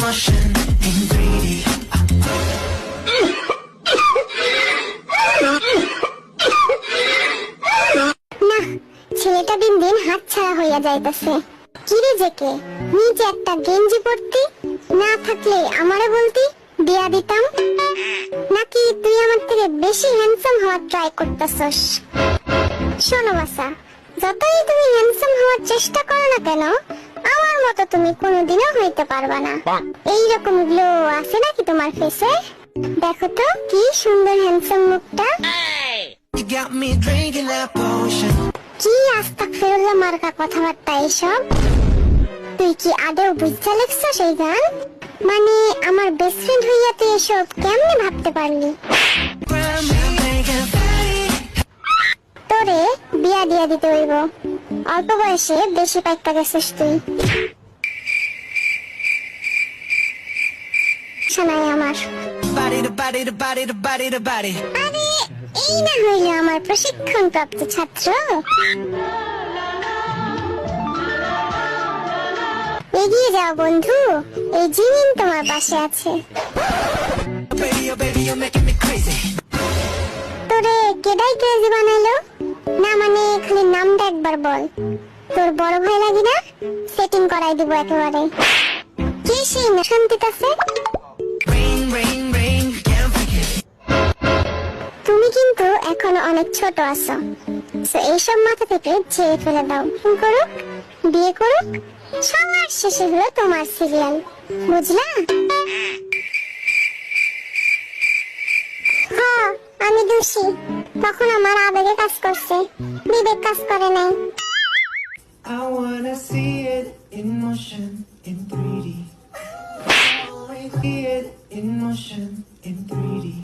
motion in 3D. না, ছেলেটা দিন দিন হাতছাড়া হইয়া যাইতেছে। কিরে জেকে, নিজে একটা গেঞ্জি পরতি, না থাকলে আমারে বলতি, দিয়া দিতাম। নাকি তুই আমার থেকে বেশি হ্যান্ডসাম হওয়ার ট্রাই করতেছস? শোনো বাসা, যতই তুমি হ্যান্ডসাম হওয়ার চেষ্টা করো না কেন, আমার মতো তুমি কোনোদিনও হইতে পারবা না। এইরকম গ্লো আছে নাকি তোমার ফেসে? দেখো তো কি সুন্দর হ্যান্ডসাম মুখটা। You got me drinking that potion. কি আস্তাগফিরুল্লাহ মার্কা কথাবার্তা এসব? তুই কি আদেও বুঝতে লেগছ সেই গান? মানে আমার বেস্ট ফ্রেন্ড হইয়া তুই এসব কেমনে ভাবতে পারলি? তোরে বিয়া দিয়া দিতে হইব, অল্প বয়সে বেশি পাইকা গেছিস তুই। শোনাই আমার Body to body to body to body to body. আরে এই না হইল আমার প্রশিক্ষণ প্রাপ্ত ছাত্র। এগিয়ে যাও বন্ধু, এই জিনিস তোমার পাশে আছে। Baby, oh baby, you're making me crazy. তোরে কেডাই ক্রেজি বানাইলো? না মানে খালি নামটা একবার বল। তোর বড় ভাই লাগি না? সেটিং করাই দিব একেবারে। কি সেই না শান্তিতে? Rain, rain, rain, you can't break it. তুমি কিন্তু এখনো অনেক ছোট আছো, তো এইসব মাথা থেকে ঝেড়ে ফেলে দাও। করুক, বিয়ে করুক, সবার শেষে হলো তোমার সিরিয়াল, বুঝলা? হ্যাঁ, আমি দোষী। তখন আমার আবেগে কাজ করছে, বিবেক কাজ করে নাই। I wanna see it in motion in 3D. See it in motion in 3D.